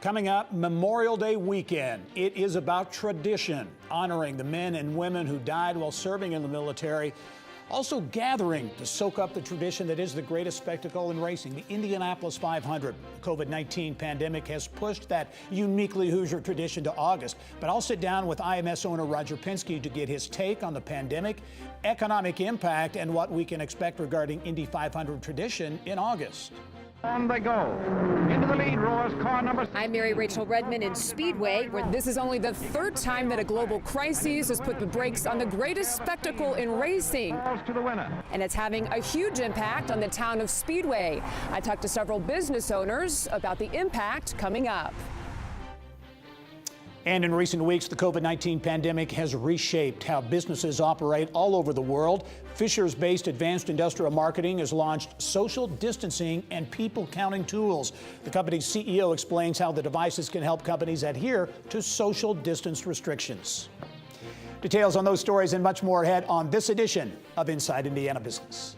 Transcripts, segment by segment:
Coming up, Memorial Day weekend. It is about tradition, honoring the men and women who died while serving in the military. Also gathering to soak up the tradition that is the greatest spectacle in racing, the Indianapolis 500. The COVID-19 pandemic has pushed that uniquely Hoosier tradition to August. But I'll sit down with IMS owner Roger Penske to get his take on the pandemic, economic impact, and what we can expect regarding Indy 500 tradition in August. On they go. Into the lead roars car number. I'm Mary Rachel Redmond in Speedway, where this is only the third time that a global crisis has put the brakes on the greatest spectacle in racing. To the winner. And it's having a huge impact on the town of Speedway. I talked to several business owners about the impact coming up. And in recent weeks, the COVID-19 pandemic has reshaped how businesses operate all over the world. Fishers-based Advanced Industrial Marketing has launched social distancing and people counting tools. The company's CEO explains how the devices can help companies adhere to social distance restrictions. Details on those stories and much more ahead on this edition of Inside Indiana Business.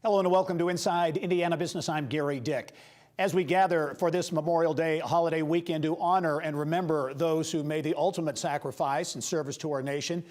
Hello and welcome to Inside Indiana Business. I'm Gary Dick. As we gather for this Memorial Day holiday weekend to honor and remember those who made the ultimate sacrifice in service to our nation,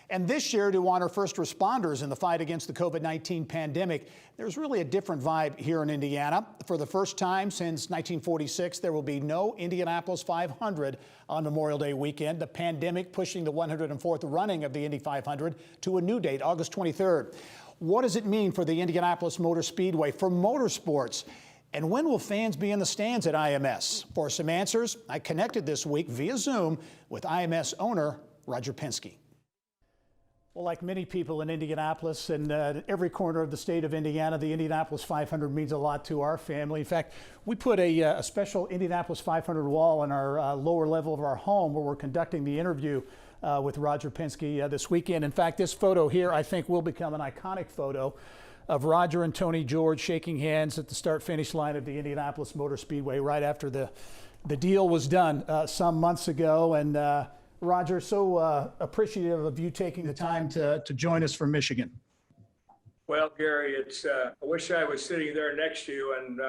and this year to honor first responders in the fight against the COVID-19 pandemic, there's really a different vibe here in Indiana. For the first time since 1946, there will be no Indianapolis 500 on Memorial Day weekend, the pandemic pushing the 104th running of the Indy 500 to a new date, August 23rd. What does it mean for the Indianapolis Motor Speedway, for motorsports? And when will fans be in the stands at IMS? For some answers, I connected this week via Zoom with IMS owner Roger Penske. Well, like many people in Indianapolis and every corner of the state of Indiana, the Indianapolis 500 means a lot to our family. In fact, we put a special Indianapolis 500 wall on our lower level of our home where we're conducting the interview with Roger Penske this weekend. In fact, this photo here, I think, will become an iconic photo of Roger and Tony George shaking hands at the start-finish line of the Indianapolis Motor Speedway right after the deal was done some months ago. And Roger, so appreciative of you taking the time to join us from Michigan. Well, Gary, I wish I was sitting there next to you, and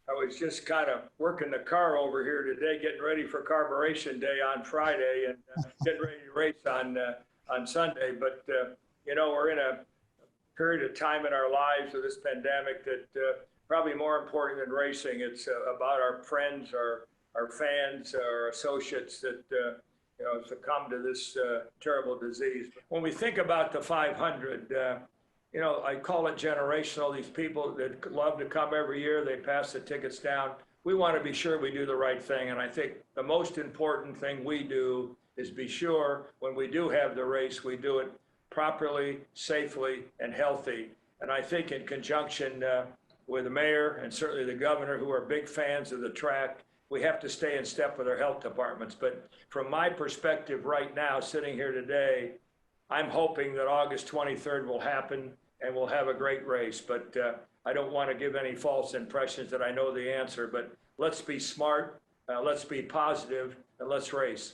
I was just kind of working the car over here today, getting ready for Carburation Day on Friday and getting ready to race on Sunday. But, you know, we're in a period of time in our lives of this pandemic that probably more important than racing. It's about our friends, our fans, our associates that, you know, succumb to this terrible disease. When we think about the 500, you know, I call it generational. These people that love to come every year, they pass the tickets down. We want to be sure we do the right thing. And I think the most important thing we do is be sure when we do have the race, we do it properly, safely, and healthy. And I think in conjunction with the mayor and certainly the governor, who are big fans of the track, we have to stay in step with our health departments. But from my perspective right now, sitting here today, I'm hoping that August 23rd will happen and we'll have a great race. But I don't want to give any false impressions that I know the answer. But let's be smart, let's be positive, and let's race.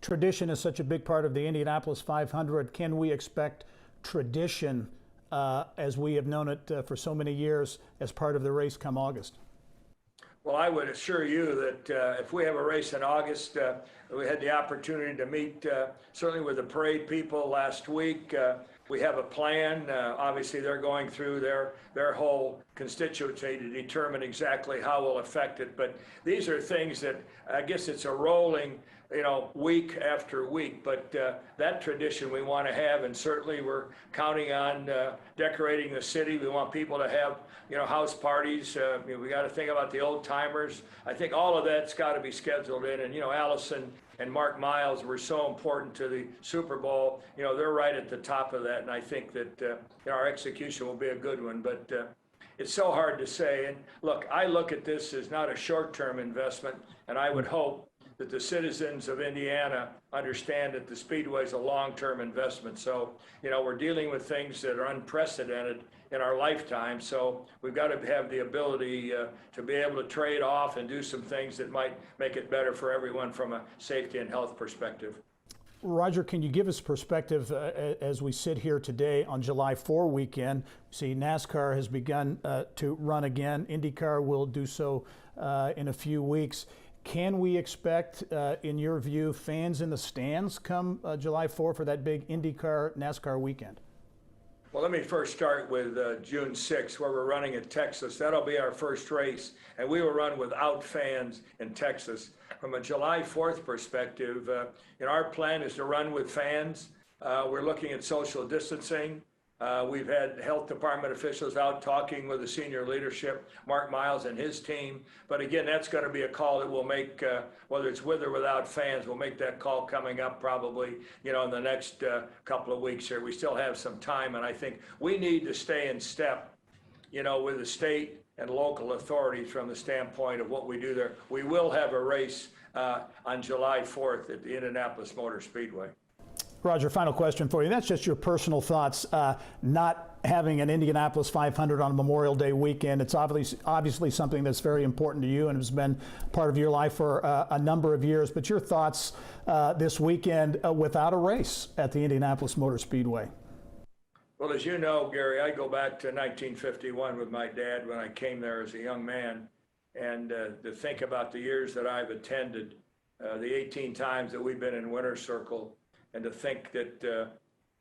Tradition is such a big part of the Indianapolis 500. Can we expect tradition as we have known it for so many years as part of the race come August? Well, I would assure you that if we have a race in August, we had the opportunity to meet certainly with the parade people last week. We have a plan. Obviously, they're going through their whole constituency to determine exactly how we'll affect it. But these are things that I guess it's a rolling, you know, week after week. But that tradition we want to have, and certainly we're counting on decorating the city. We want people to have, you know, house parties. You know, we got to think about the old timers. I think all of that's got to be scheduled in. And, you know, Allison and Mark Miles were so important to the Super Bowl. You know, they're right at the top of that. And I think that you know, our execution will be a good one. But it's so hard to say. And look, I look at this as not a short-term investment, and I would hope that the citizens of Indiana understand that the Speedway is a long-term investment. So, we're dealing with things that are unprecedented in our lifetime. So we've got to have the ability to be able to trade off and do some things that might make it better for everyone from a safety and health perspective. Roger, can you give us perspective as we sit here today on July 4 weekend? See, NASCAR has begun to run again. IndyCar will do so in a few weeks. Can we expect, in your view, fans in the stands come July 4 for that big IndyCar NASCAR weekend? Well, let me first start with June 6th, where we're running in Texas. That'll be our first race, and we will run without fans in Texas. From a July 4th perspective, our plan is to run with fans. We're looking at social distancing. We've had health department officials out talking with the senior leadership, Mark Miles and his team. But again, that's going to be a call that we'll make, whether it's with or without fans. We'll make that call coming up probably, in the next couple of weeks here. We still have some time, and I think we need to stay in step, with the state and local authorities from the standpoint of what we do there. We will have a race on July 4th at the Indianapolis Motor Speedway. Roger, final question for you. That's just your personal thoughts. Not having an Indianapolis 500 on Memorial Day weekend, it's obviously something that's very important to you and has been part of your life for a number of years. But your thoughts this weekend without a race at the Indianapolis Motor Speedway? Well, as you know, Gary, I go back to 1951 with my dad when I came there as a young man. And to think about the years that I've attended, the 18 times that we've been in Winner's Circle, and to think that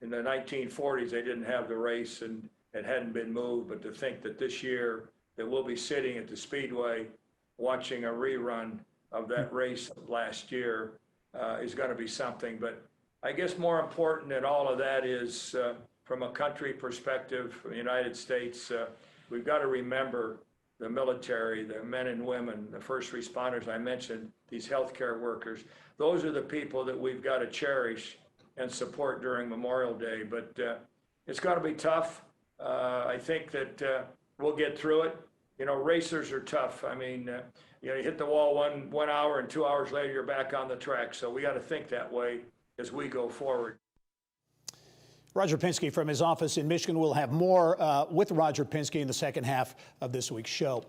in the 1940s they didn't have the race and it hadn't been moved, but to think that this year that we'll be sitting at the Speedway watching a rerun of that race last year is going to be something. But I guess more important than all of that is from a country perspective, from the United States, we've got to remember the military, the men and women, the first responders I mentioned, these healthcare workers. Those are the people that we've got to cherish and support during Memorial Day. But it's going to be tough. I think that we'll get through it. Racers are tough. I mean, you hit the wall one hour and 2 hours later you're back on the track. So we got to think that way as we go forward. Roger Penske from his office in Michigan. We'll have more with Roger Penske in the second half of this week's show.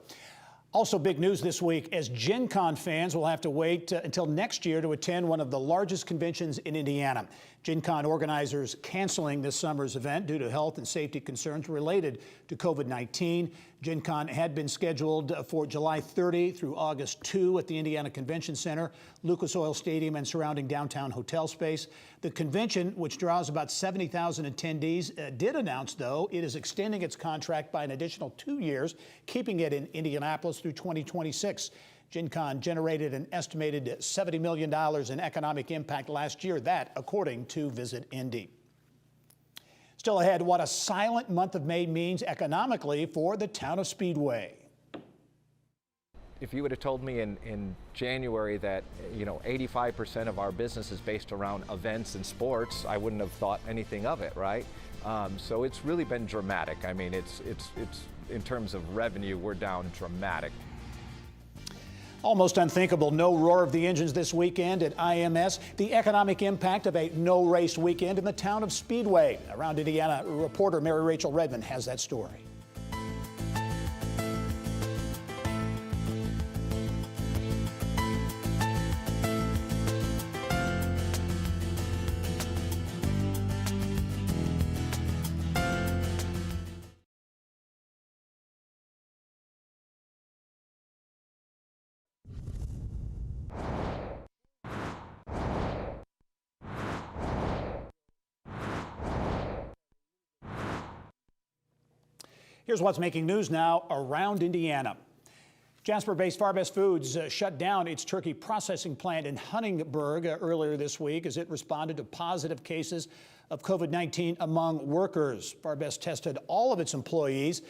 Also big news this week, as Gen Con fans will have to wait until next year to attend one of the largest conventions in Indiana. Gen Con organizers canceling this summer's event due to health and safety concerns related to COVID-19. Gen Con had been scheduled for July 30 through August 2 at the Indiana Convention Center, Lucas Oil Stadium, and surrounding downtown hotel space. The convention, which draws about 70,000 attendees, did announce, though, it is extending its contract by an additional 2 years, keeping it in Indianapolis through 2026. Gen Con generated an estimated $70 million in economic impact last year, that according to Visit Indy. Still ahead, what a silent month of May means economically for the town of Speedway. If you would have told me in January that 85% of our business is based around events and sports, I wouldn't have thought anything of it, right? So it's really been dramatic. I mean, it's in terms of revenue, we're down dramatic. Almost unthinkable, no roar of the engines this weekend at IMS. The economic impact of a no-race weekend in the town of Speedway. Around Indiana, reporter Mary Rachel Redmond has that story. Here's what's making news now around Indiana. Jasper-based Farbest Foods shut down its turkey processing plant in Huntingburg earlier this week as it responded to positive cases of COVID-19 among workers. Farbest tested all of its employees,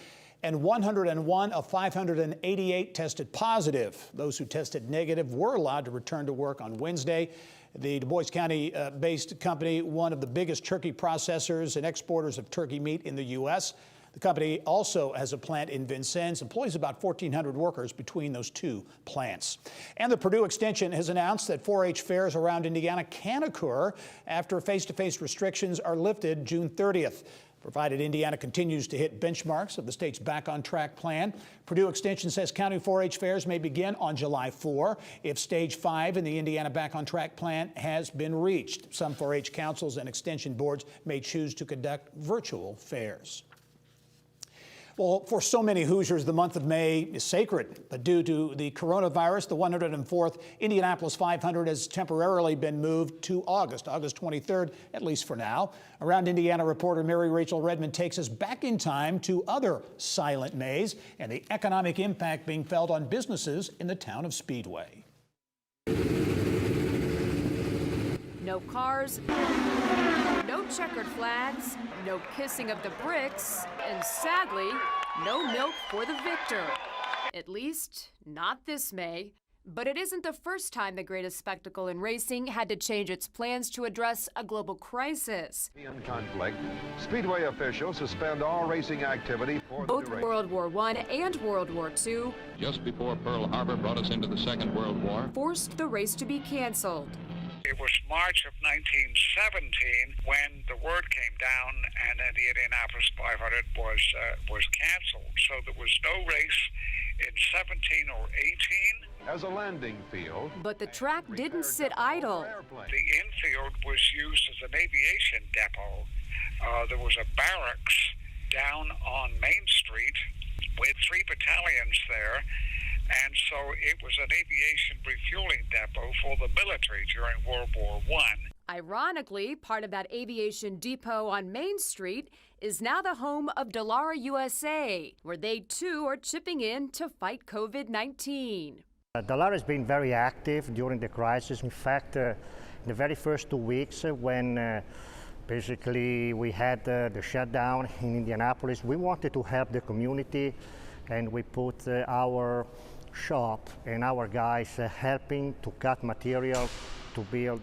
and 101 of 588 tested positive. Those who tested negative were allowed to return to work on Wednesday. The Du Bois County-based company, one of the biggest turkey processors and exporters of turkey meat in the U.S., The company also has a plant in Vincennes, employs about 1,400 workers between those two plants. And the Purdue Extension has announced that 4-H fairs around Indiana can occur after face-to-face restrictions are lifted June 30th. Provided Indiana continues to hit benchmarks of the state's Back on Track plan. Purdue Extension says county 4-H fairs may begin on July 4 if Stage 5 in the Indiana Back on Track plan has been reached. Some 4-H councils and extension boards may choose to conduct virtual fairs. Well, for so many Hoosiers, the month of May is sacred, but due to the coronavirus, the 104th Indianapolis 500 has temporarily been moved to August 23rd, at least for now. Around Indiana reporter Mary Rachel Redmond takes us back in time to other silent Mays and the economic impact being felt on businesses in the town of Speedway. No cars, no checkered flags, no kissing of the bricks, and sadly, no milk for the victor. At least, not this May. But it isn't the first time the greatest spectacle in racing had to change its plans to address a global crisis. In conflict, Speedway officials suspend all racing activity for Both the duration. World War I and World War II just before Pearl Harbor brought us into the Second World War, forced the race to be canceled. It was March of 1917 when the word came down and then the Indianapolis 500 was canceled. So there was no race in 17 or 18. As a landing field. But the track didn't sit idle. The infield was used as an aviation depot. There was a barracks down on Main Street with 3 battalions there. And so it was an aviation refueling depot for the military during World War I. Ironically, part of that aviation depot on Main Street is now the home of Dallara USA, where they too are chipping in to fight COVID-19. Dallara has been very active during the crisis. In fact, in the very first 2 weeks when basically we had the shutdown in Indianapolis, we wanted to help the community, and we put our shop and our guys helping to cut material to build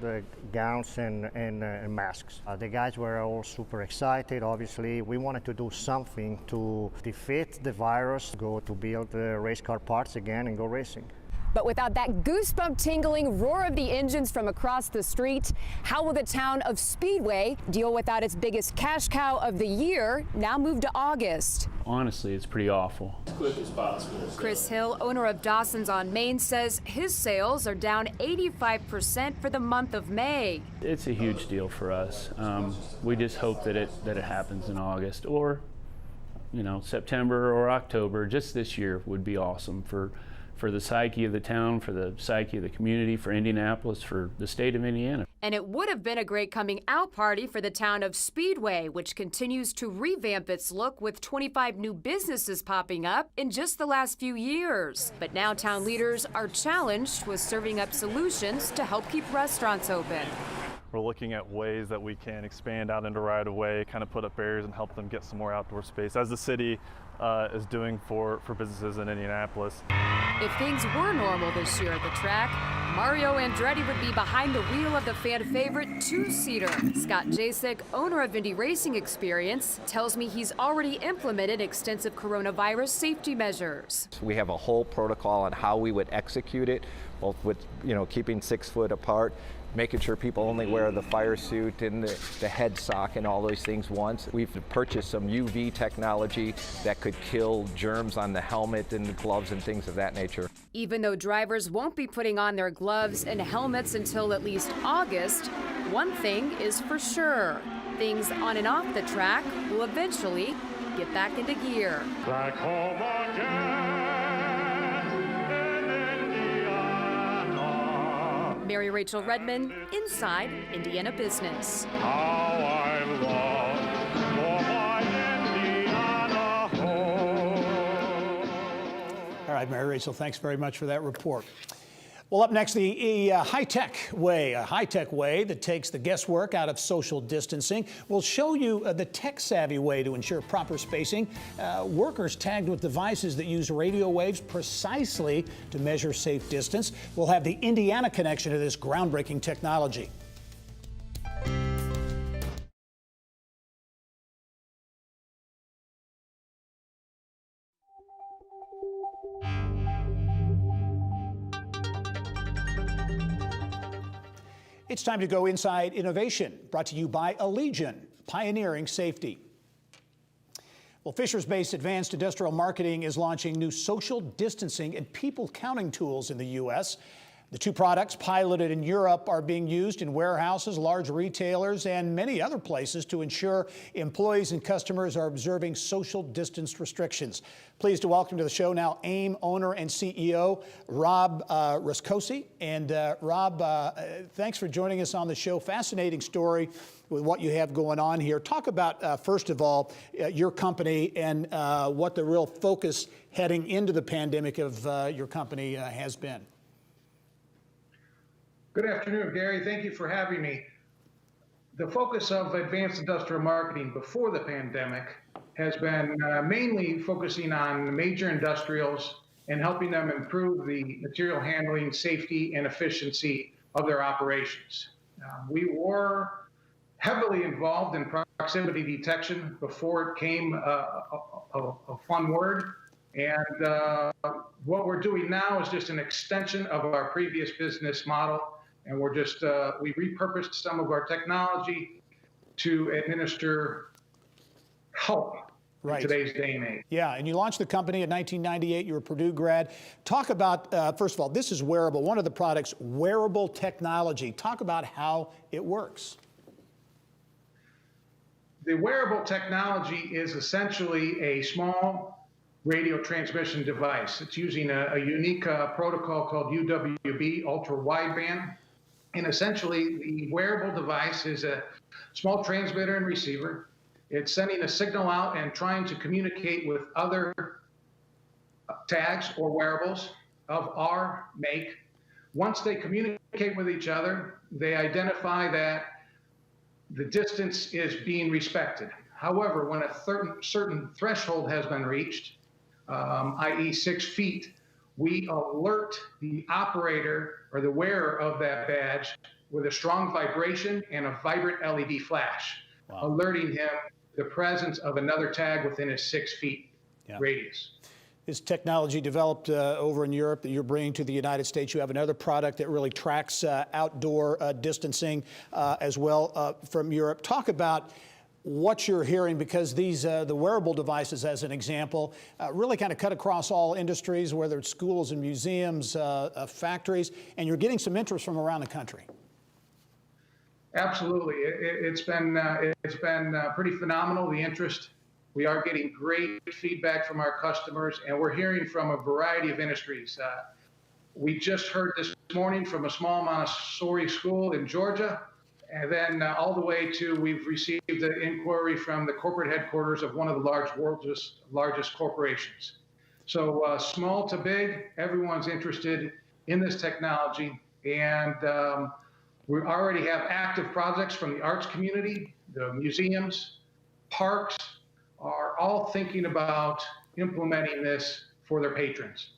gowns and masks. The guys were all super excited. Obviously, we wanted to do something to defeat the virus, go to build race car parts again and go racing. But without that goosebump tingling roar of the engines from across the street, how will the town of Speedway deal without its biggest cash cow of the year, now moved to August? Honestly, it's pretty awful. As quick as possible. Chris Hill, owner of Dawson's on Main, says his sales are down 85% for the month of May. It's a huge deal for us. We just hope that it happens in August or, September or October. Just this year would be awesome for the psyche of the town, for the psyche of the community, for Indianapolis, for the state of Indiana. And it would have been a great coming out party for the town of Speedway, which continues to revamp its look with 25 new businesses popping up in just the last few years. But now town leaders are challenged with serving up solutions to help keep restaurants open. We're looking at ways that we can expand out into right-of-way, kind of put up barriers and help them get some more outdoor space, as the city is doing for businesses in Indianapolis. If things were normal this year at the track, Mario Andretti would be behind the wheel of the fan favorite 2-seater. Scott Jasek, owner of Indy Racing Experience, tells me he's already implemented extensive coronavirus safety measures. We have a whole protocol on how we would execute it, both with keeping 6 foot apart, making sure people only wear the fire suit and the head sock and all those things once. We've purchased some UV technology that could kill germs on the helmet and the gloves and things of that nature. Even though drivers won't be putting on their gloves and helmets until at least August, one thing is for sure. Things on and off the track will eventually get back into gear. Back home again. Mary Rachel Redmond, Inside Indiana Business. How I long for my Indiana home. All right, Mary Rachel, thanks very much for that report. Well, up next, the high-tech way, a high-tech way that takes the guesswork out of social distancing. We'll show you the tech-savvy way to ensure proper spacing. Workers tagged with devices that use radio waves precisely to measure safe distance. We'll have the Indiana connection to this groundbreaking technology. It's time to go inside innovation, brought to you by Allegion, pioneering safety. Well, Fishers-based Advanced Industrial Marketing is launching new social distancing and people counting tools in the U.S. The two products piloted in Europe are being used in warehouses, large retailers, and many other places to ensure employees and customers are observing social distance restrictions. Pleased to welcome to the show now AIM owner and CEO Rob Ruscosi. And Rob, thanks for joining us on the show. Fascinating story with what you have going on here. Talk about, first of all, your company and what the real focus heading into the pandemic of your company has been. Good afternoon, Gary. Thank you for having me. The focus of Advanced Industrial Marketing before the pandemic has been mainly focusing on major industrials and helping them improve the material handling, safety, and efficiency of their operations. We were heavily involved in proximity detection before it came a fun word. And what we're doing now is just an extension of our previous business model. And we're just, we repurposed some of our technology to administer help in today's day and age. Yeah, and you launched the company in 1998. You're a Purdue grad. Talk about, first of all, this is wearable. One of the products, wearable technology. Talk about how it works. The wearable technology is essentially a small radio transmission device. It's using a unique protocol called UWB, ultra wideband. And essentially, the wearable device is a small transmitter and receiver. It's sending a signal out and trying to communicate with other tags or wearables of our make. Once they communicate with each other, they identify that the distance is being respected. However, when a certain threshold has been reached, i.e. 6 feet, we alert the operator or the wearer of that badge with a strong vibration and a vibrant LED flash, alerting him the presence of another tag within a 6 feet radius. This technology developed over in Europe that you're bringing to the United States. You have another product that really tracks outdoor distancing as well from Europe. Talk about what you're hearing, because these the wearable devices, as an example, really kind of cut across all industries, whether it's schools and museums, factories, and you're getting some interest from around the country. Absolutely, it's been pretty phenomenal, the interest. We are getting great feedback from our customers, and we're hearing from a variety of industries. We just heard this morning from a small Montessori school in Georgia. And then all the way to, we've received an inquiry from the corporate headquarters of one of the world's largest corporations. So small to big, everyone's interested in this technology. And we already have active projects from the arts community, the museums, parks are all thinking about implementing this for their patrons.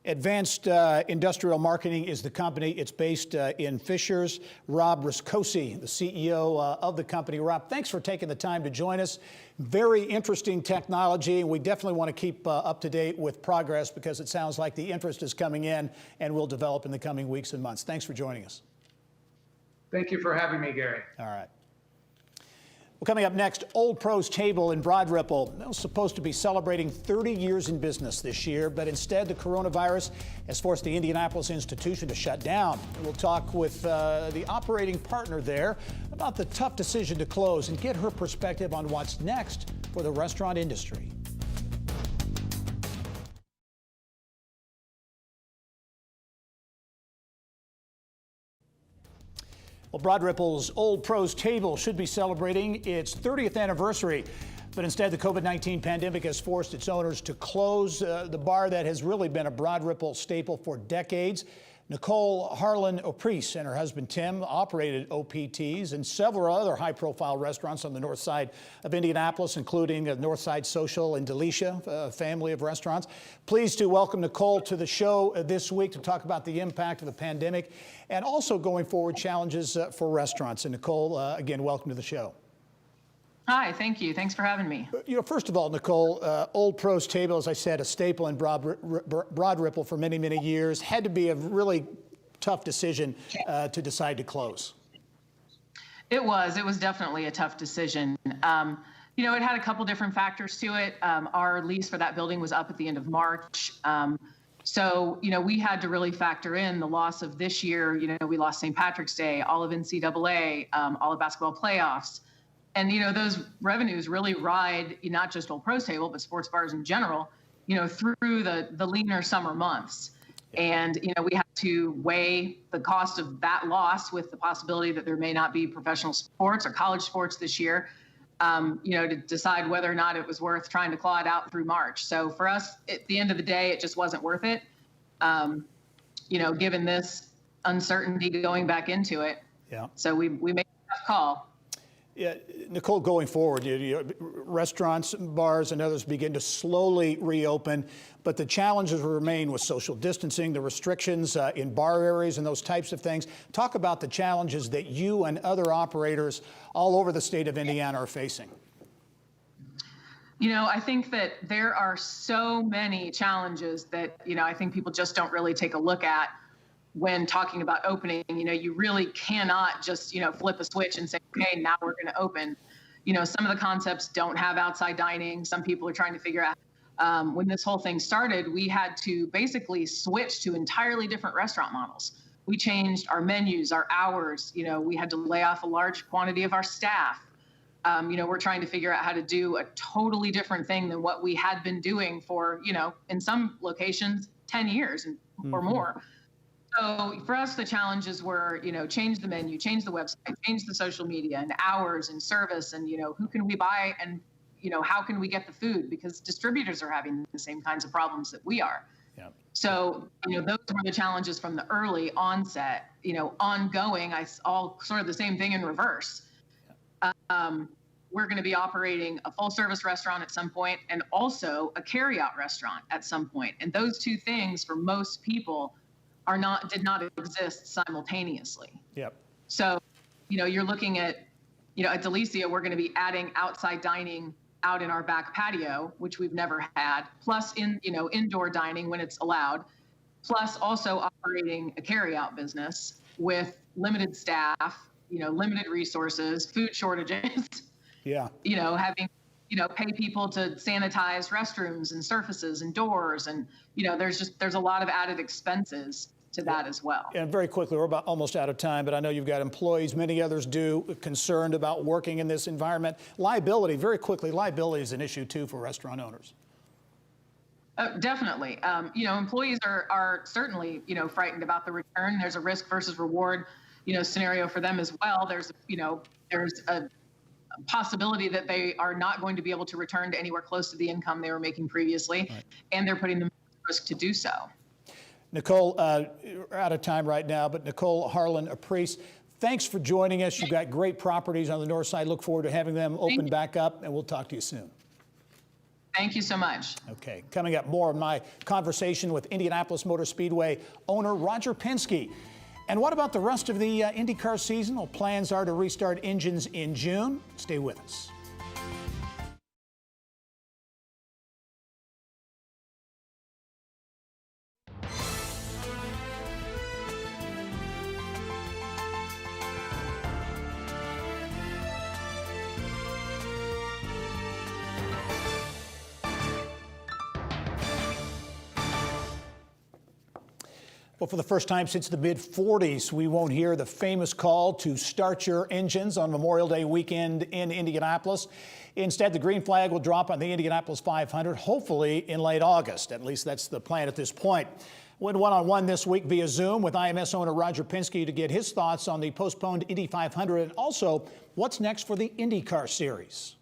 Advanced Industrial Marketing is the company. It's based in Fishers. Rob Ruscosi, the CEO of the company. Rob, thanks for taking the time to join us. Very interesting technology, and we definitely want to keep up to date with progress, because it sounds like the interest is coming in and will develop in the coming weeks and months. Thanks for joining us. Thank you for having me, Gary. All right. Well, coming up next, Old Pro's Table in Broad Ripple. It was supposed to be celebrating 30 years in business this year, but instead the coronavirus has forced the Indianapolis institution to shut down. We'll talk with the operating partner there about the tough decision to close and get her perspective on what's next for the restaurant industry. Well, Broad Ripple's Old Pro's Table should be celebrating its 30th anniversary, but instead the COVID-19 pandemic has forced its owners to close the bar that has really been a Broad Ripple staple for decades. Nicole Harlan Oprice and her husband Tim operated OPTs and several other high-profile restaurants on the north side of Indianapolis, including Northside Social and Delicia, a family of restaurants. Pleased to welcome Nicole to the show this week to talk about the impact of the pandemic and also going forward challenges for restaurants. And Nicole, again, welcome to the show. Hi, thank you. Thanks for having me. You know, first of all, Nicole, Old Pro's Table, as I said, a staple in Broad Ripple for many, many years, had to be a really tough decision to decide to close. It was definitely a tough decision. You know, it had a couple different factors to it. Our lease for that building was up at the end of March. So, you know, we had to really factor in the loss of this year. You know, we lost St. Patrick's Day, all of NCAA, all of basketball playoffs. And, you know, those revenues really ride not just Old Pros Table, but sports bars in general, you know, through the leaner summer months. And, you know, we had to weigh the cost of that loss with the possibility that there may not be professional sports or college sports this year, you know, to decide whether or not it was worth trying to claw it out through March. So for us, at the end of the day, it just wasn't worth it, you know, given this uncertainty going back into it. Yeah. So we made a tough call. Yeah, Nicole, going forward, restaurants, bars, and others begin to slowly reopen, but the challenges remain with social distancing, the restrictions in bar areas and those types of things. Talk about the challenges that you and other operators all over the state of Indiana are facing. You know, I think that there are so many challenges that, you know, I think people just don't really take a look at when talking about opening. You know, you really cannot just, you know, flip a switch and say, okay, now we're going to open. You know, some of the concepts don't have outside dining. Some people are trying to figure out. When this whole thing started, we had to basically switch to entirely different restaurant models. We changed our menus, our hours. You know, we had to lay off a large quantity of our staff. You know, we're trying to figure out how to do a totally different thing than what we had been doing for, you know, in some locations, 10 years or more. So for us, the challenges were, you know, change the menu, change the website, change the social media and hours and service and, you know, who can we buy and, you know, how can we get the food? Because distributors are having the same kinds of problems that we are. Yeah. So, you know, those were the challenges from the early onset. You know, ongoing, all sort of the same thing in reverse. We're going to be operating a full service restaurant at some point and also a carryout restaurant at some point. And those two things for most people did not exist simultaneously. Yep. So, you know, you're looking at, you know, at Delicia, we're going to be adding outside dining out in our back patio, which we've never had, plus indoor dining when it's allowed, plus also operating a carryout business with limited staff, you know, limited resources, food shortages. Yeah. You know, having, you know, pay people to sanitize restrooms and surfaces and doors. And, you know, there's a lot of added expenses to that as well. And very quickly, we're about almost out of time, but I know you've got employees, many others do, concerned about working in this environment. Liability, very quickly, liability is an issue too for restaurant owners. Definitely. You know, employees are certainly, you know, frightened about the return. There's a risk versus reward, you know, scenario for them as well. There's a possibility that they are not going to be able to return to anywhere close to the income they were making previously, right. And they're putting them at risk to do so. Nicole, we're out of time right now, but Nicole Harlan-Aprise, thanks for joining us. You've got great properties on the north side. Look forward to having them open back up, and we'll talk to you soon. Thank you so much. Okay, coming up, more of my conversation with Indianapolis Motor Speedway owner Roger Penske. And what about the rest of the IndyCar season? Well, plans are to restart engines in June. Stay with us. Well, for the first time since the mid-40s, we won't hear the famous call to start your engines on Memorial Day weekend in Indianapolis. Instead, the green flag will drop on the Indianapolis 500, hopefully in late August. At least that's the plan at this point. Went one-on-one this week via Zoom with IMS owner Roger Penske to get his thoughts on the postponed Indy 500 and also what's next for the IndyCar series.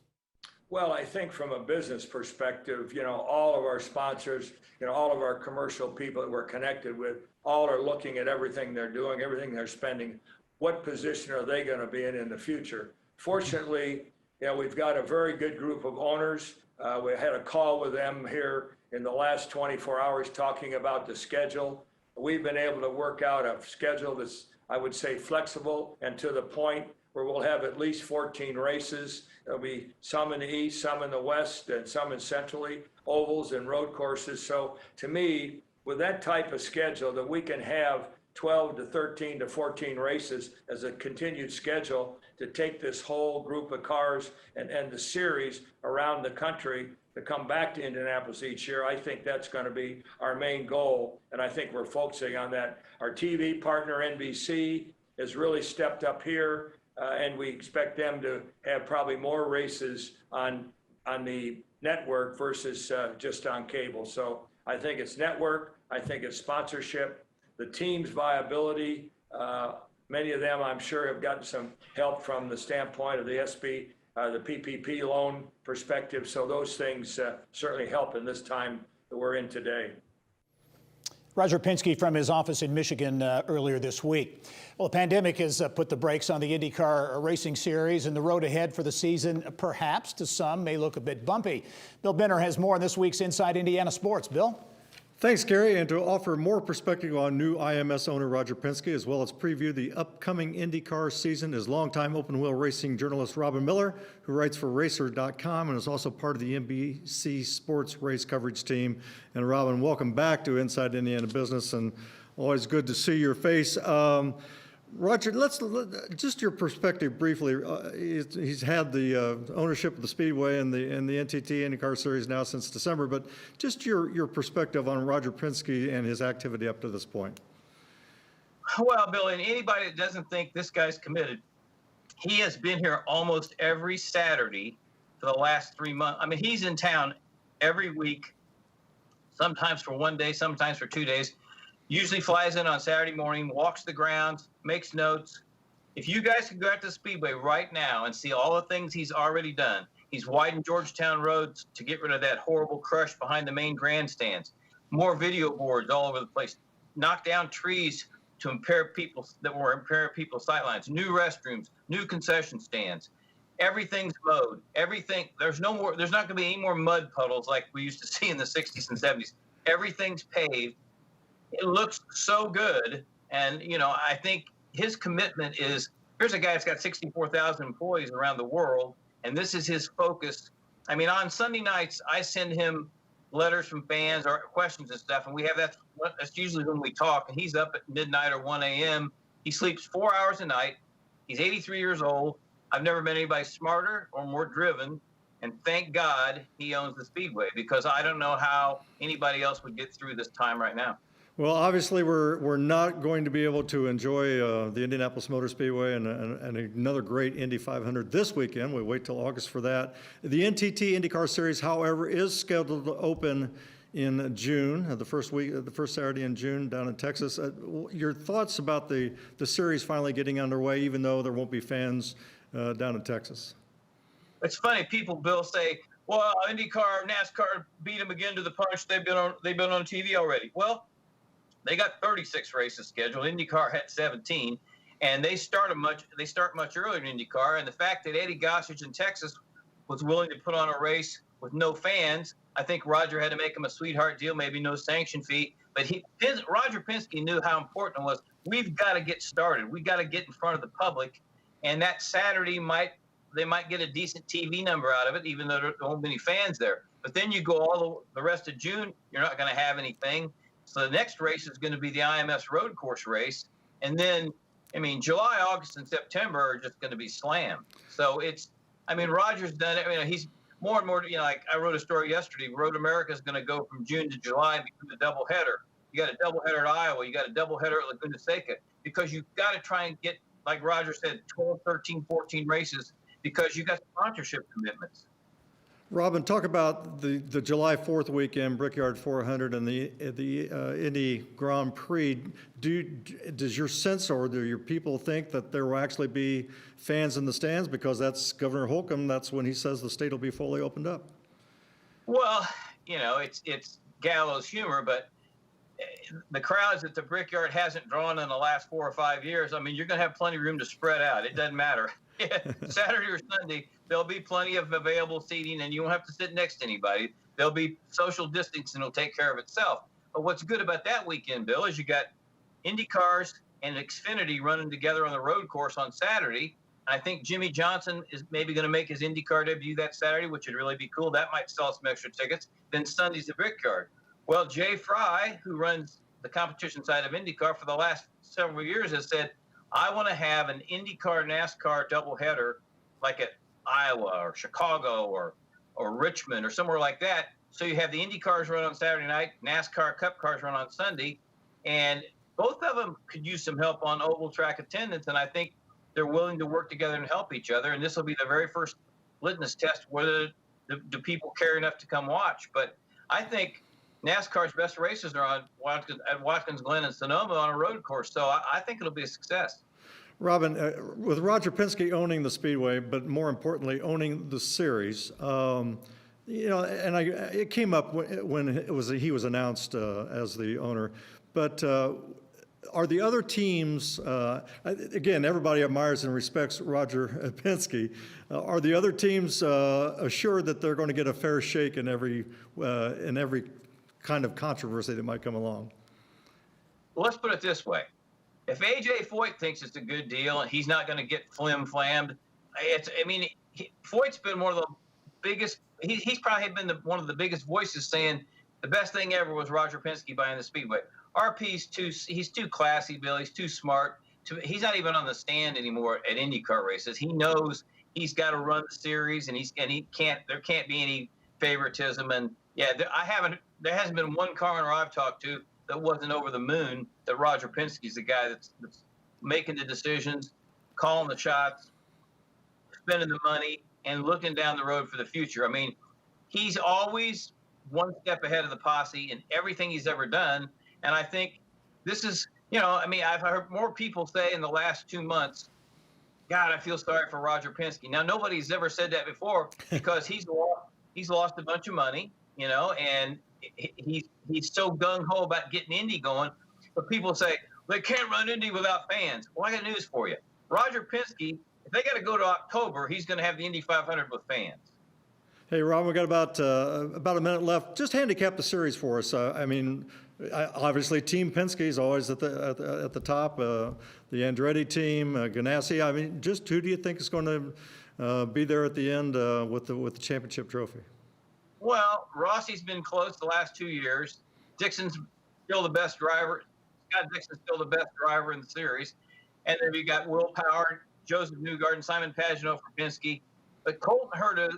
Well, I think from a business perspective, you know, all of our sponsors, you know, all of our commercial people that we're connected with, all are looking at everything they're doing, everything they're spending. What position are they going to be in the future? Fortunately, you know, we've got a very good group of owners. We had a call with them here in the last 24 hours talking about the schedule. We've been able to work out a schedule that's, I would say, flexible and to the point where we'll have at least 14 races. There'll be some in the east, some in the west, and some in centrally, ovals and road courses. So to me, with that type of schedule, that we can have 12 to 13 to 14 races as a continued schedule to take this whole group of cars and the series around the country to come back to Indianapolis each year. I think that's going to be our main goal, and I think we're focusing on that. Our TV partner, NBC, has really stepped up here, and we expect them to have probably more races on the network versus just on cable. So I think it's network, I think it's sponsorship, the team's viability. Many of them, I'm sure, have gotten some help from the standpoint of the the PPP loan perspective. So those things certainly help in this time that we're in today. Roger Penske from his office in Michigan earlier this week. Well, the pandemic has put the brakes on the IndyCar racing series, and the road ahead for the season, perhaps to some, may look a bit bumpy. Bill Benner has more on this week's Inside Indiana Sports. Bill? Thanks, Gary. And to offer more perspective on new IMS owner Roger Penske, as well as preview the upcoming IndyCar season, is longtime open-wheel racing journalist Robin Miller, who writes for Racer.com and is also part of the NBC Sports race coverage team. And Robin, welcome back to Inside Indiana Business, and always good to see your face. Roger, just your perspective briefly. He's had the ownership of the Speedway and the NTT IndyCar Series now since December, but just your perspective on Roger Penske and his activity up to this point. Well, Bill, and anybody that doesn't think this guy's committed, he has been here almost every Saturday for the last 3 months. I mean, he's in town every week, sometimes for 1 day, sometimes for 2 days. Usually flies in on Saturday morning, walks the grounds, makes notes. If you guys could go out to the Speedway right now and see all the things he's already done. He's widened Georgetown roads to get rid of that horrible crush behind the main grandstands. More video boards all over the place. Knocked down trees to impair people's sightlines. New restrooms, new concession stands. Everything's mowed. Everything. There's not going to be any more mud puddles like we used to see in the 60s and 70s. Everything's paved. It looks so good. And, you know, I think his commitment is, here's a guy that's got 64,000 employees around the world, and this is his focus. I mean, on Sunday nights, I send him letters from fans or questions and stuff, and that's usually when we talk, and he's up at midnight or 1 a.m. He sleeps 4 hours a night. He's 83 years old. I've never met anybody smarter or more driven, and thank God he owns the Speedway, because I don't know how anybody else would get through this time right now. Well, obviously, we're not going to be able to enjoy the Indianapolis Motor Speedway and another great Indy 500 this weekend. We wait till August for that. The NTT IndyCar Series, however, is scheduled to open in June, the first Saturday in June down in Texas. Your thoughts about the series finally getting underway, even though there won't be fans down in Texas? It's funny, people, Bill, say, well, IndyCar, NASCAR beat them again to the punch. They've been on TV already. Well, they got 36 races scheduled. IndyCar had 17, and they start much earlier than IndyCar. And the fact that Eddie Gossage in Texas was willing to put on a race with no fans, I think Roger had to make him a sweetheart deal, maybe no sanction fee. But Roger Penske knew how important it was. We've got to get started. We've got to get in front of the public. And that Saturday they might get a decent TV number out of it, even though there won't be any fans there. But then you go all the rest of June, you're not going to have anything. So the next race is going to be the IMS road course race. And then, I mean, July, August, and September are just going to be slammed. So Roger's done it. I mean, he's more and more, like I wrote a story yesterday, Road America is going to go from June to July and become a doubleheader. You got a doubleheader at Iowa. You got a doubleheader at Laguna Seca, because you've got to try and get, like Roger said, 12, 13, 14 races, because you got sponsorship commitments. Robin, talk about the July 4th weekend, Brickyard 400, and the Indy Grand Prix. Does your sense, or do your people think that there will actually be fans in the stands? Because that's Governor Holcomb. That's when he says the state will be fully opened up. Well, it's gallows humor, but the crowds that the Brickyard hasn't drawn in the last 4 or 5 years, I mean, you're going to have plenty of room to spread out. It doesn't matter. Saturday or Sunday, there'll be plenty of available seating, and you won't have to sit next to anybody. There'll be social distancing, it'll take care of itself. But what's good about that weekend, Bill, is you got Indy cars and Xfinity running together on the road course on Saturday. I think Jimmy Johnson is maybe going to make his IndyCar debut that Saturday, which would really be cool. That might sell some extra tickets. Then Sunday's the Brickyard. Well, Jay Fry, who runs the competition side of IndyCar for the last several years has said, I want to have an IndyCar NASCAR doubleheader like at Iowa or Chicago or Richmond or somewhere like that. So you have the Indy cars run on Saturday night, NASCAR Cup cars run on Sunday, and both of them could use some help on oval track attendance. And I think they're willing to work together and help each other. And this will be the very first litmus test whether do people care enough to come watch. But I think NASCAR's best races are on Watkins Glen and Sonoma on a road course. So I think it'll be a success. Robin, with Roger Penske owning the Speedway, but more importantly, owning the series, you know, and it came up when he was announced as the owner. But are the other teams, again, everybody admires and respects Roger Penske. Are the other teams assured that they're going to get a fair shake in every kind of controversy that might come along? Well, let's put it this way. If A.J. Foyt thinks it's a good deal and he's not going to get flim-flammed, Foyt's been one of the biggest, he's probably been one of the biggest voices saying the best thing ever was Roger Penske buying the Speedway. RP's he's too classy, Bill. He's too smart. He's not even on the stand anymore at IndyCar races. He knows he's got to run the series, and there can't be any favoritism. And yeah, there hasn't been one car owner I've talked to that wasn't over the moon that Roger Penske's the guy that's making the decisions, calling the shots, spending the money, and looking down the road for the future. I mean, he's always one step ahead of the posse in everything he's ever done. And I think this is, I've heard more people say in the last 2 months, God, I feel sorry for Roger Penske. Now, nobody's ever said that before because he's lost a bunch of money, and he's so gung-ho about getting Indy going. But people say, they can't run Indy without fans. Well, I got news for you. Roger Penske, if they got to go to October, he's going to have the Indy 500 with fans. Hey, Rob, we got about a minute left. Just handicap the series for us. Obviously, Team Penske is always at the top. The Andretti team, Ganassi. I mean, just who do you think is going to be there at the end with the championship trophy? Well, Rossi's been close the last 2 years. Dixon's still the best driver. Scott Dixon's still the best driver in the series. And then we got Will Power, Joseph Newgarden, Simon Pagenaud for Penske. But Colton Herta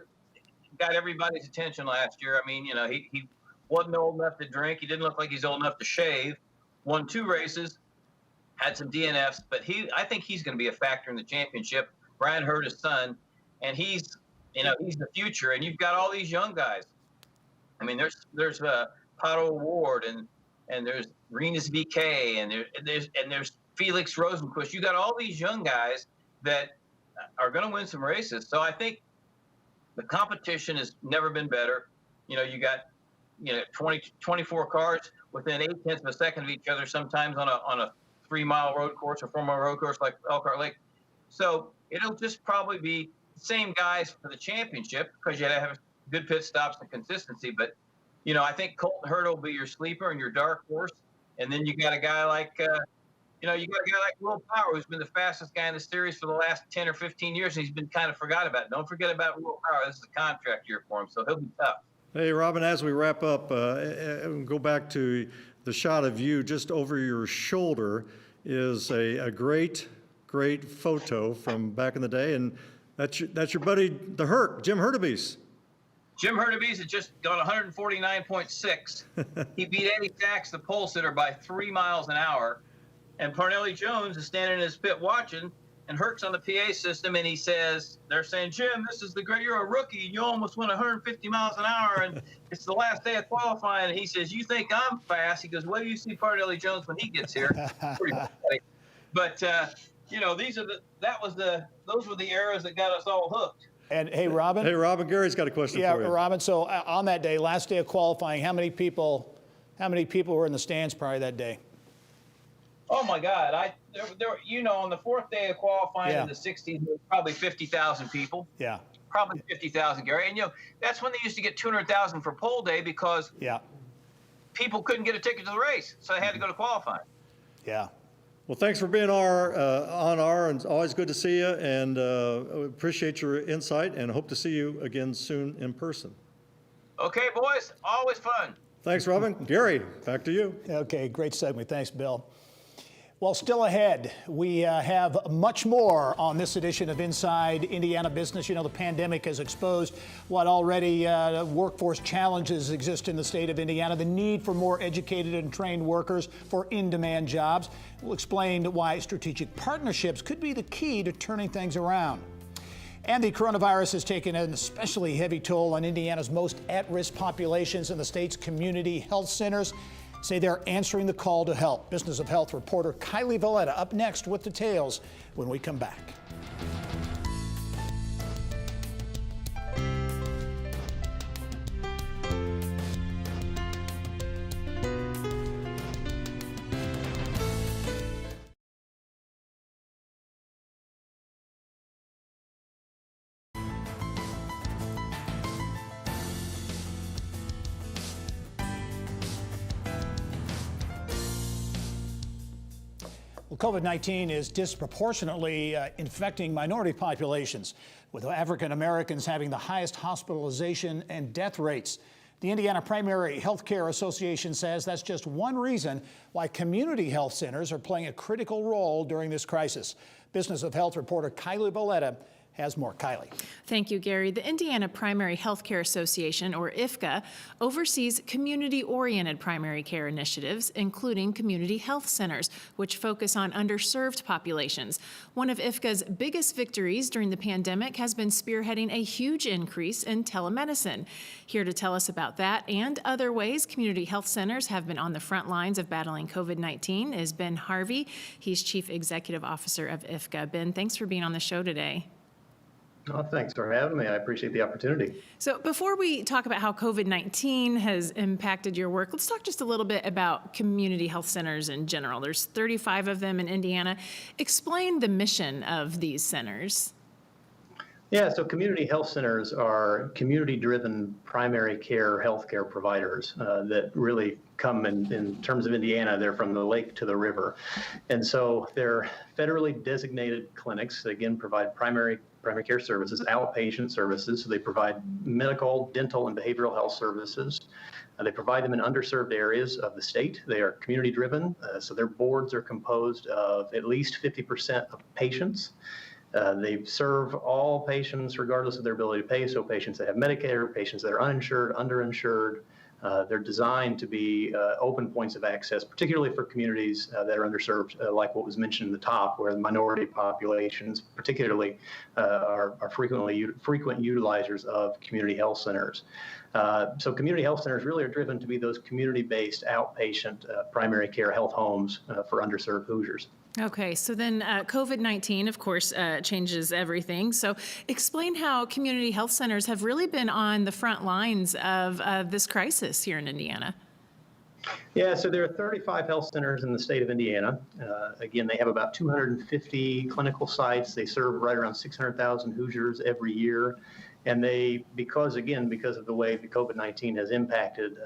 got everybody's attention last year. I mean, he wasn't old enough to drink. He didn't look like he's old enough to shave. Won 2 races, had some DNFs, but I think he's going to be a factor in the championship. Brian Herta's son, and he's the future. And you've got all these young guys. I mean, there's Pato O'Ward and there's Rinus VK and there's Felix Rosenquist. You got all these young guys that are going to win some races. So I think the competition has never been better. You got 24 cars within 0.8 of a second of each other, sometimes on a 3-mile road course or 4-mile road course like Elkhart Lake. So it'll just probably be the same guys for the championship because you got to have good pit stops and consistency. But I think Colton Herta will be your sleeper and your dark horse, and then you got a guy like Will Power, who's been the fastest guy in the series for the last 10 or 15 years, and he's been kind of forgot about. Don't forget about Will Power. This is a contract year for him, so he'll be tough. Hey, Robin, as we wrap up, go back to the shot of you just over your shoulder is a great photo from back in the day, and that's your buddy, Jim Hurtubise. Jim Hurtubise had just got 149.6. He beat Eddie Sachs, the pole sitter, by 3 miles an hour. And Parnelli Jones is standing in his pit watching, and Hurt's on the PA system, and they're saying, Jim, this is you're a rookie, and you almost went 150 miles an hour, and it's the last day of qualifying. And he says, you think I'm fast? He goes, well, you see Parnelli Jones when he gets here. Pretty funny. But, those were the eras that got us all hooked. And hey, Robin. Hey, Robin, Gary's got a question for you. Yeah, Robin. So on that day, last day of qualifying, how many people were in the stands probably that day? Oh my God! There on the 4th day of qualifying in the 60s, there was probably 50,000 people. Yeah. Probably 50,000, Gary. And that's when they used to get 200,000 for pole day because people couldn't get a ticket to the race, so they had to go to qualifying. Yeah. Well, thanks for being and it's always good to see you, and appreciate your insight, and hope to see you again soon in person. Okay, boys, always fun. Thanks, Robin. Gary, back to you. Okay, great segment. Thanks, Bill. Well, still ahead, we have much more on this edition of Inside Indiana Business. You know, the pandemic has exposed what already workforce challenges exist in the state of Indiana, the need for more educated and trained workers for in-demand jobs. We'll explain why strategic partnerships could be the key to turning things around. And the coronavirus has taken an especially heavy toll on Indiana's most at-risk populations, and the state's community health centers say they're answering the call to help. Business of Health reporter Kylie Valletta up next with details when we come back. Well, COVID-19 is disproportionately infecting minority populations, with African Americans having the highest hospitalization and death rates. The Indiana Primary Health Care Association says that's just one reason why community health centers are playing a critical role during this crisis. Business of Health reporter Kylie Valletta has more. Kylie. Thank you, Gary. The Indiana Primary Health Care Association, or IFCA, oversees community-oriented primary care initiatives, including community health centers, which focus on underserved populations. One of IFCA's biggest victories during the pandemic has been spearheading a huge increase in telemedicine. Here to tell us about that and other ways community health centers have been on the front lines of battling COVID-19 is Ben Harvey. He's Chief Executive Officer of IFCA. Ben, thanks for being on the show today. Oh, thanks for having me. I appreciate the opportunity. So before we talk about how COVID-19 has impacted your work, let's talk just a little bit about community health centers in general. There's 35 of them in Indiana. Explain the mission of these centers. Yeah, so community health centers are community-driven primary care healthcare providers that really come in terms of Indiana, they're from the lake to the river. And so they're federally designated clinics that, again, provide primary care services, outpatient services. So they provide medical, dental, and behavioral health services. They provide them in underserved areas of the state. They are community-driven, so their boards are composed of at least 50% of patients. They serve all patients regardless of their ability to pay, so patients that have Medicare, patients that are uninsured, underinsured. They're designed to be open points of access, particularly for communities that are underserved, like what was mentioned in the top, where the minority populations particularly are frequent utilizers of community health centers. So community health centers really are driven to be those community-based outpatient primary care health homes for underserved Hoosiers. Okay, so then COVID-19, of course, changes everything. So explain how community health centers have really been on the front lines of this crisis here in Indiana. Yeah, so there are 35 health centers in the state of Indiana. Again, they have about 250 clinical sites. They serve right around 600,000 Hoosiers every year. And because of the way the COVID-19 has impacted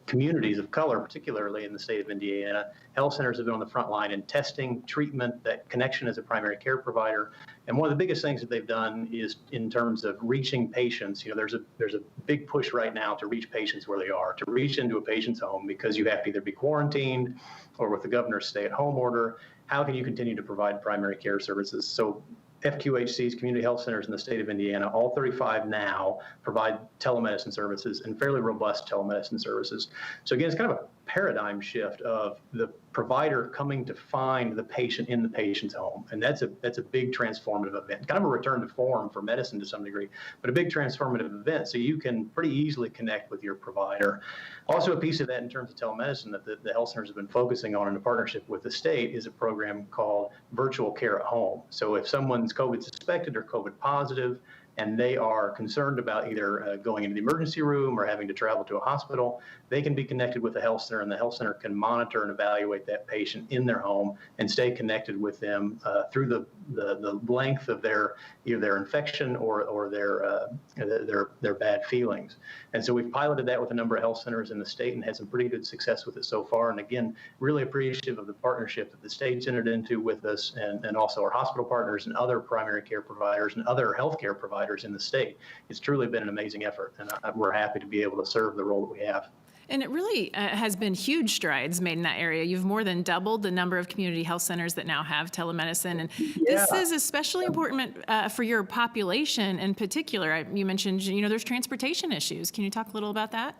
communities of color, particularly in the state of Indiana, health centers have been on the front line in testing, treatment, that connection as a primary care provider. And one of the biggest things that they've done is in terms of reaching patients. You know, there's a big push right now to reach patients where they are, to reach into a patient's home, because you have to either be quarantined or with the governor's stay-at-home order. How can you continue to provide primary care services? So FQHCs, community health centers in the state of Indiana, all 35 now provide telemedicine services and fairly robust telemedicine services. So again, it's kind of a paradigm shift of the provider coming to find the patient in the patient's home. And that's a big transformative event, kind of a return to form for medicine to some degree, but a big transformative event. So you can pretty easily connect with your provider. Also, a piece of that in terms of telemedicine that the health centers have been focusing on in a partnership with the state is a program called Virtual Care at Home. So if someone's COVID suspected or COVID positive, and they are concerned about either going into the emergency room or having to travel to a hospital, they can be connected with the health center, and the health center can monitor and evaluate that patient in their home and stay connected with them through the length of either their infection or their bad feelings. And so we've piloted that with a number of health centers in the state and had some pretty good success with it so far. And again, really appreciative of the partnership that the state's entered into with us, and also our hospital partners and other primary care providers and other healthcare providers in the state. It's truly been an amazing effort, and we're happy to be able to serve the role that we have. And it really has been huge strides made in that area. You've more than doubled the number of community health centers that now have telemedicine. And this is especially important for your population in particular. You mentioned, there's transportation issues. Can you talk a little about that?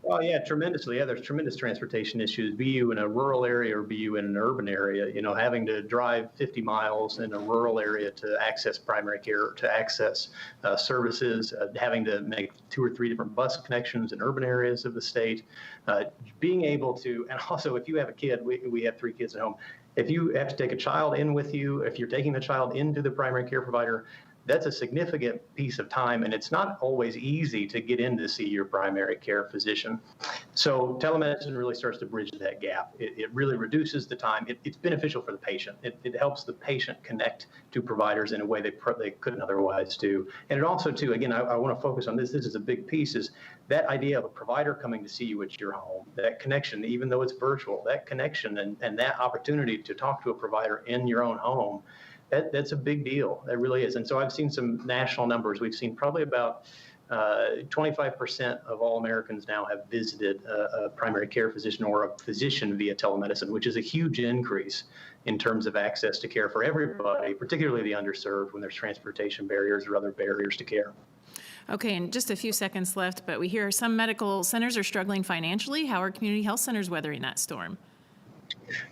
Oh yeah, tremendously. Yeah, there's tremendous transportation issues. Be you in a rural area or be you in an urban area, having to drive 50 miles in a rural area to access primary care, to access services, having to make 2 or 3 different bus connections in urban areas of the state, being able to, and also if you have a kid, we have 3 kids at home. If you have to take a child in with you, if you're taking the child into the primary care provider, that's a significant piece of time, and it's not always easy to get in to see your primary care physician. So telemedicine really starts to bridge that gap. It really reduces the time. It's beneficial for the patient. It helps the patient connect to providers in a way they couldn't otherwise do. And it also, too, again, I want to focus on this. This is a big piece, is that idea of a provider coming to see you at your home, that connection, even though it's virtual, that connection and that opportunity to talk to a provider in your own home, that's a big deal. That really is. And so I've seen some national numbers. We've seen probably about 25% of all Americans now have visited a primary care physician or a physician via telemedicine, which is a huge increase in terms of access to care for everybody, particularly the underserved when there's transportation barriers or other barriers to care. Okay, and just a few seconds left, but we hear some medical centers are struggling financially. How are community health centers weathering that storm?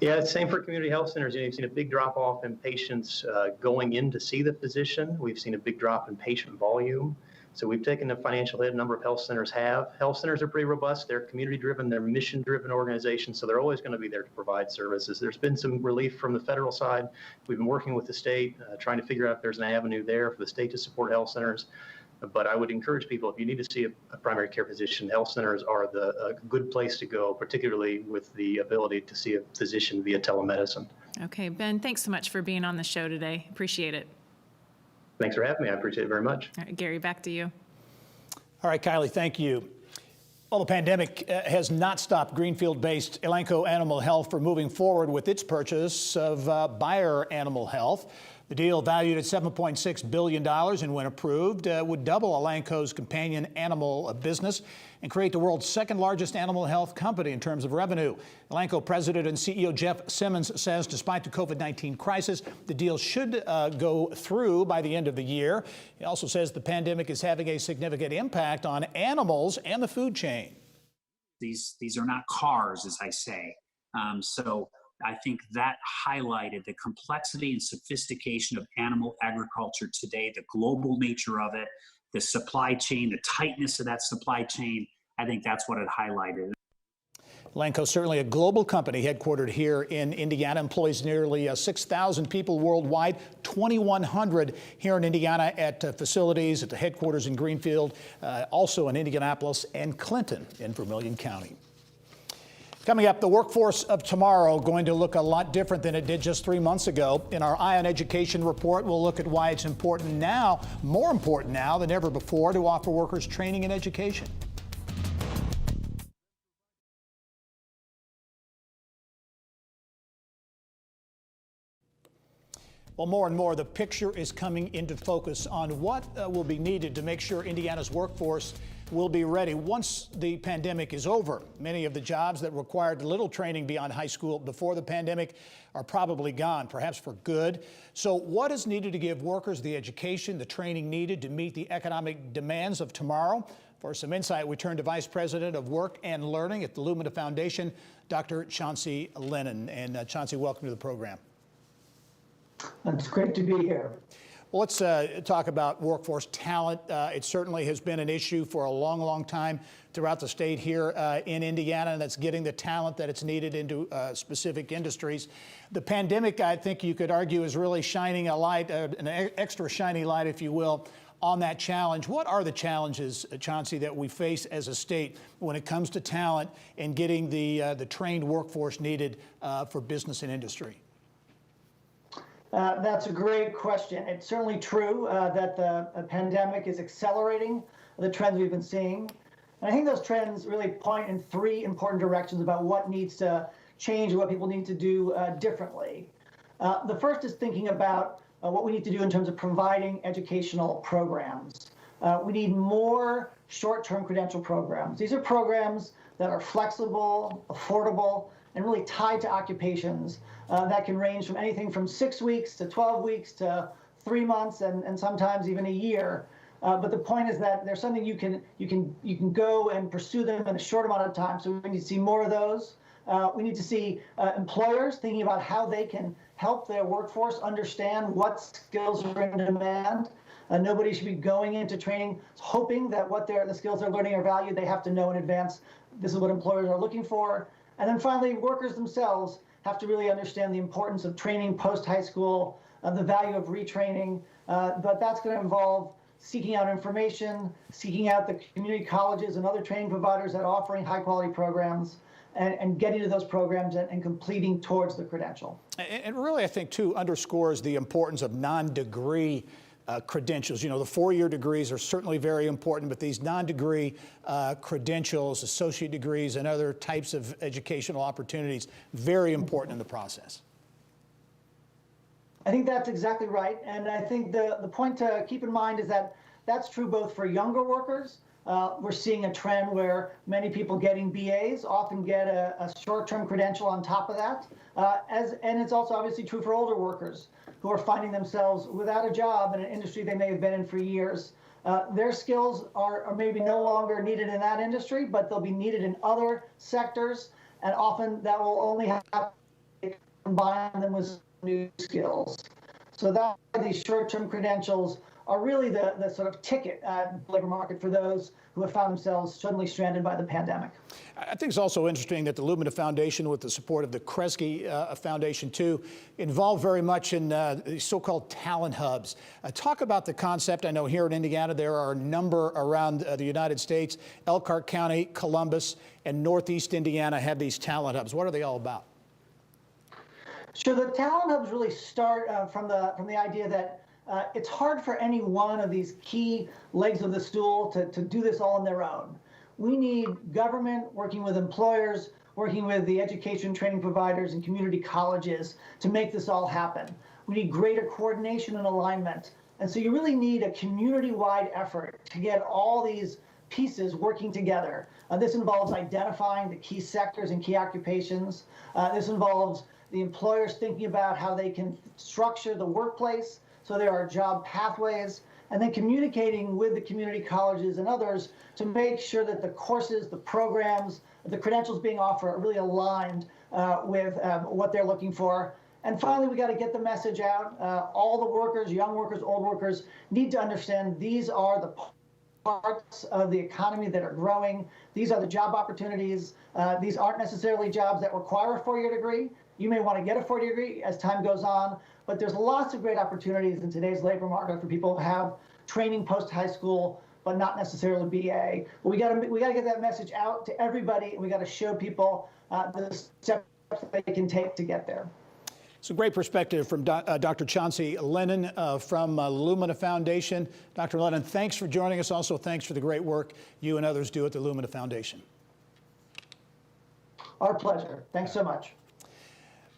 Yeah, it's same for community health centers. You've seen a big drop off in patients going in to see the physician. We've seen a big drop in patient volume. So we've taken a financial hit. A number of health centers have. Health centers are pretty robust. They're community-driven. They're mission-driven organizations, so they're always going to be there to provide services. There's been some relief from the federal side. We've been working with the state, trying to figure out if there's an avenue there for the state to support health centers. But I would encourage people, if you need to see a primary care physician, health centers are a good place to go, particularly with the ability to see a physician via telemedicine. Okay, Ben, thanks so much for being on the show today. Appreciate it. Thanks for having me. I appreciate it very much. All right, Gary, back to you. All right, Kylie, thank you. Well, the pandemic has not stopped Greenfield-based Elanco Animal Health from moving forward with its purchase of Bayer Animal Health. The deal, valued at $7.6 billion and when approved, would double Elanco's companion animal business and create the world's second largest animal health company in terms of revenue. Elanco President and CEO Jeff Simmons says despite the COVID-19 crisis, the deal should go through by the end of the year. He also says the pandemic is having a significant impact on animals and the food chain. These are not cars, as I say. So I think that highlighted the complexity and sophistication of animal agriculture today, the global nature of it, the supply chain, the tightness of that supply chain. I think that's what it highlighted. Elanco, certainly a global company headquartered here in Indiana, employs nearly 6,000 people worldwide, 2,100 here in Indiana at facilities at the headquarters in Greenfield, also in Indianapolis and Clinton in Vermilion County. Coming up, the workforce of tomorrow going to look a lot different than it did just 3 months ago. In our Eye on Education report, we'll look at why it's important now, more important now than ever before, to offer workers training and education. Well, more and more, the picture is coming into focus on what will be needed to make sure Indiana's workforce will be ready once the pandemic is over. Many of the jobs that required little training beyond high school before the pandemic are probably gone, perhaps for good. So what is needed to give workers the education, the training needed to meet the economic demands of tomorrow? For some insight, we turn to Vice President of Work and Learning at the Lumina Foundation, Dr. Chauncey Lennon. And Chauncey, welcome to the program. It's great to be here. Well, let's talk about workforce talent. It certainly has been an issue for a long, long time throughout the state here in Indiana, and that's getting the talent that it's needed into specific industries. The pandemic, I think you could argue, is really shining a light, an extra shiny light, if you will, on that challenge. What are the challenges, Chauncey, that we face as a state when it comes to talent and getting the trained workforce needed for business and industry? That's a great question. It's certainly true that the pandemic is accelerating the trends we've been seeing. And I think those trends really point in 3 important directions about what needs to change and what people need to do differently. The first is thinking about what we need to do in terms of providing educational programs. We need more short-term credential programs. These are programs that are flexible, affordable, and really tied to occupations that can range from anything from 6 weeks to 12 weeks to 3 months and sometimes even a year. But the point is that there's something you can go and pursue them in a short amount of time. So we need to see more of those. We need to see employers thinking about how they can help their workforce understand what skills are in demand. Nobody should be going into training hoping that the skills they're learning are valued. They have to know in advance this is what employers are looking for. And then finally, workers themselves have to really understand the importance of training post-high school, the value of retraining. But that's going to involve seeking out information, seeking out the community colleges and other training providers that are offering high-quality programs, and getting to those programs and completing towards the credential. And really, I think, too, underscores the importance of non-degree credentials. You know, the 4-year degrees are certainly very important, but these non-degree credentials, associate degrees, and other types of educational opportunities, very important in the process. I think that's exactly right. And I think the point to keep in mind is that that's true both for younger workers. We're seeing a trend where many people getting BAs often get a short-term credential on top of that. And it's also obviously true for older workers who are finding themselves without a job in an industry they may have been in for years. Their skills are maybe no longer needed in that industry, but they'll be needed in other sectors. And often that will only have to combine them with new skills. So that these short-term credentials are really the sort of ticket labor market for those who have found themselves suddenly stranded by the pandemic. I think it's also interesting that the Lumina Foundation, with the support of the PENSKE Foundation too, involved very much in so-called talent hubs. Talk about the concept. I know here in Indiana there are a number around the United States. Elkhart County, Columbus, and Northeast Indiana have these talent hubs. What are they all about? Sure, the talent hubs really start from the idea that it's hard for any one of these key legs of the stool to do this all on their own. We need government working with employers, working with the education training providers and community colleges to make this all happen. We need greater coordination and alignment. And so you really need a community-wide effort to get all these pieces working together. This involves identifying the key sectors and key occupations. This involves the employers thinking about how they can structure the workplace so there are job pathways, and then communicating with the community colleges and others to make sure that the courses, the programs, the credentials being offered are really aligned with what they're looking for. And finally, we got to get the message out. All the workers, young workers, old workers, need to understand these are the parts of the economy that are growing. These are the job opportunities. These aren't necessarily jobs that require a 4-year degree. You may want to get a 4-year degree as time goes on, but there's lots of great opportunities in today's labor market for people who have training post-high school, but not necessarily BA. But we got to get that message out to everybody, and we got to show people the steps they can take to get there. Some great perspective from Dr. Chauncey Lennon from Lumina Foundation. Dr. Lennon, thanks for joining us. Also, thanks for the great work you and others do at the Lumina Foundation. Our pleasure. Thanks so much.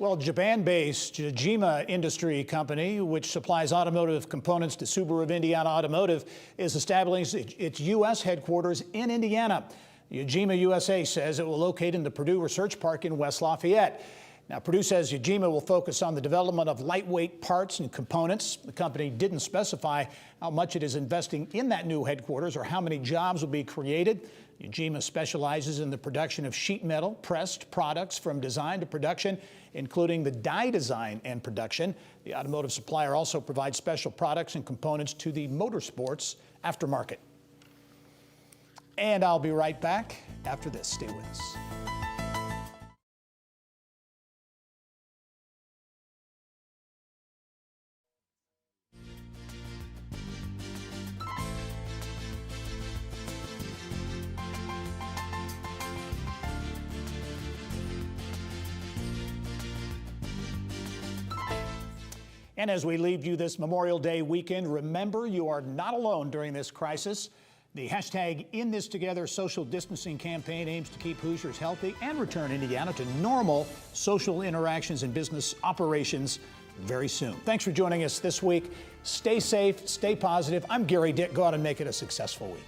Well, Japan-based Jima Industry Company, which supplies automotive components to Subaru of Indiana Automotive, is establishing its U.S. headquarters in Indiana. Jima USA says it will locate in the Purdue Research Park in West Lafayette. Now, Purdue says Jima will focus on the development of lightweight parts and components. The company didn't specify how much it is investing in that new headquarters or how many jobs will be created. Jima specializes in the production of sheet metal pressed products from design to production, including the die design and production. The automotive supplier also provides special products and components to the motorsports aftermarket. And I'll be right back after this. Stay with us. And as we leave you this Memorial Day weekend, remember you are not alone during this crisis. The hashtag #InThisTogether social distancing campaign aims to keep Hoosiers healthy and return Indiana to normal social interactions and business operations very soon. Thanks for joining us this week. Stay safe, stay positive. I'm Gary Dick. Go out and make it a successful week.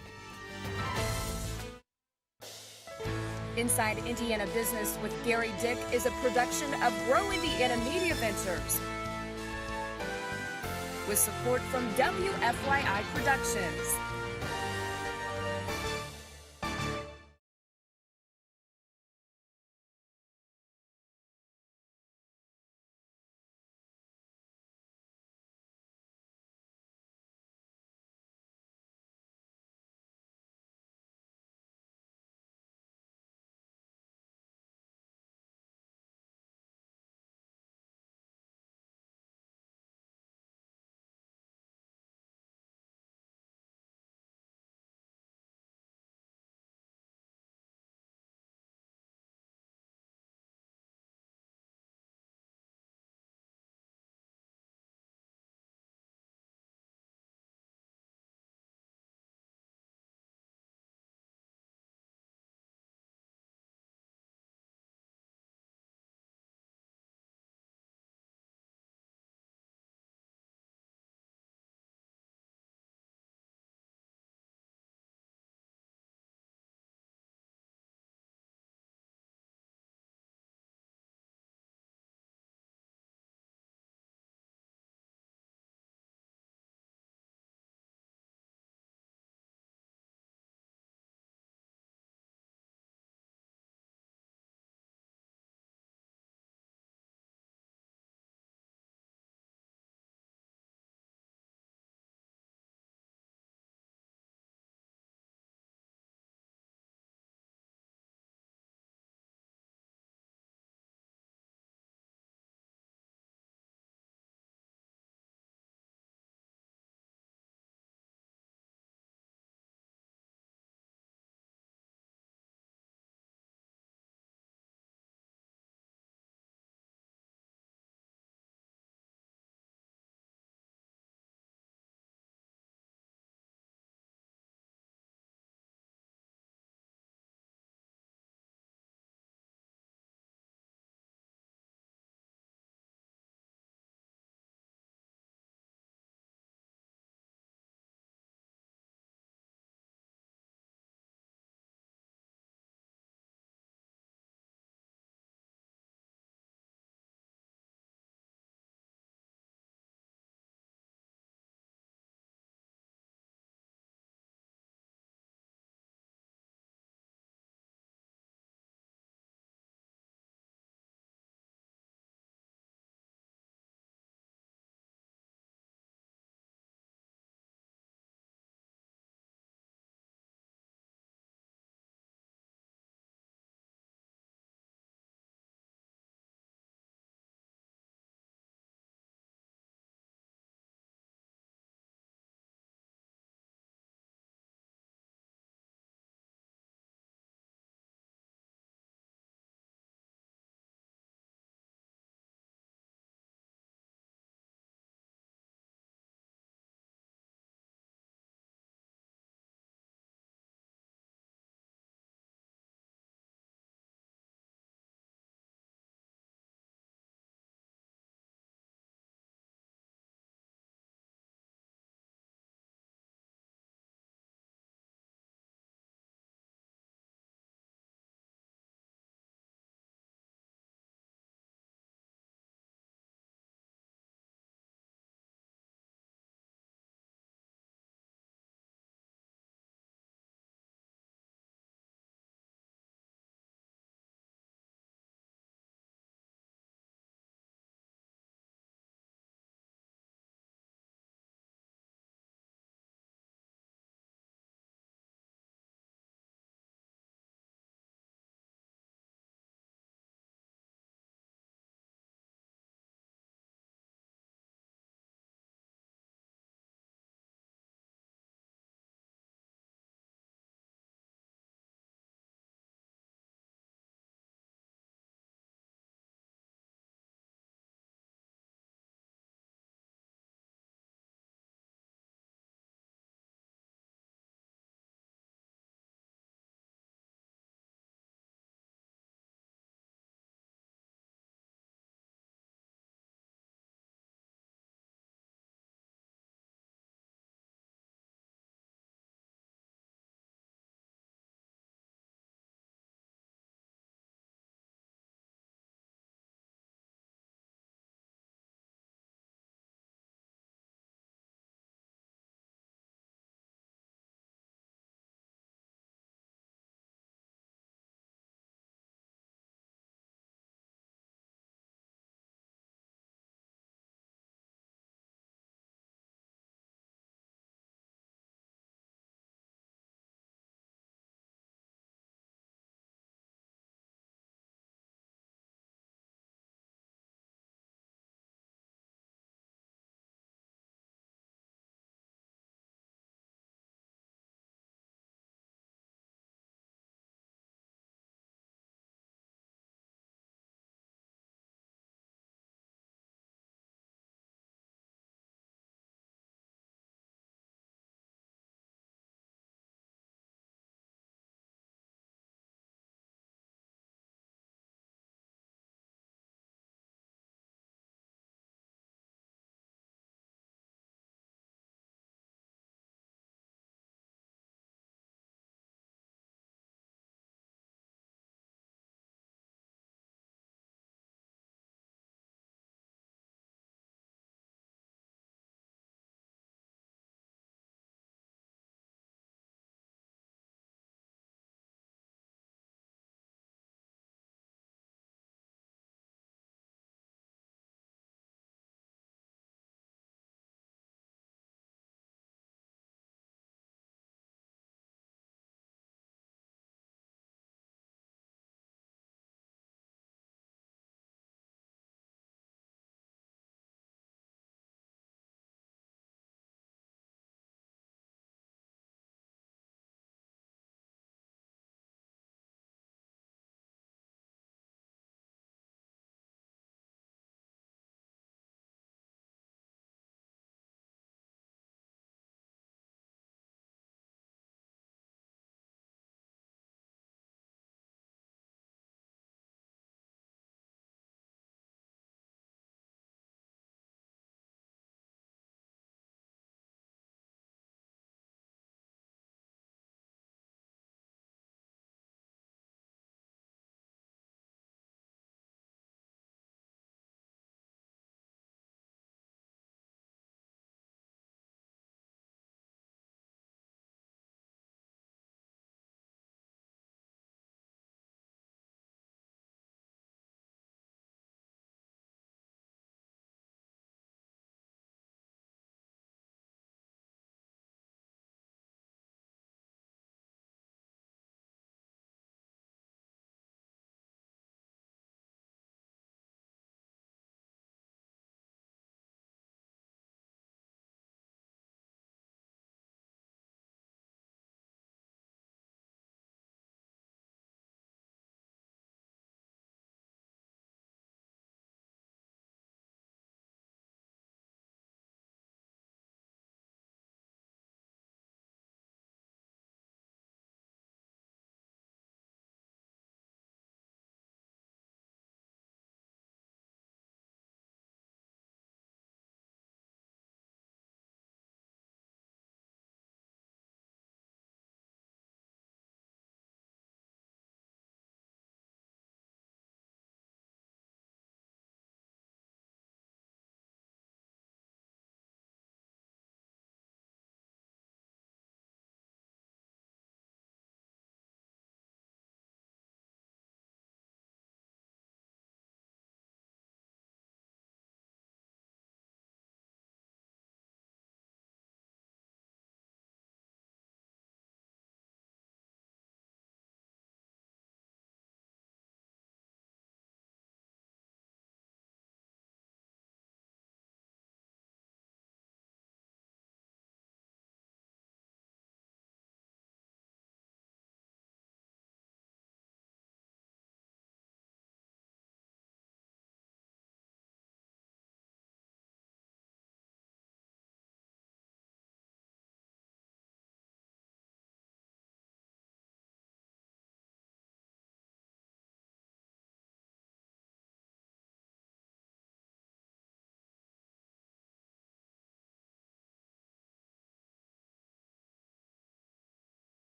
Inside Indiana Business with Gary Dick is a production of Grow Indiana Media Ventures with support from WFYI Productions.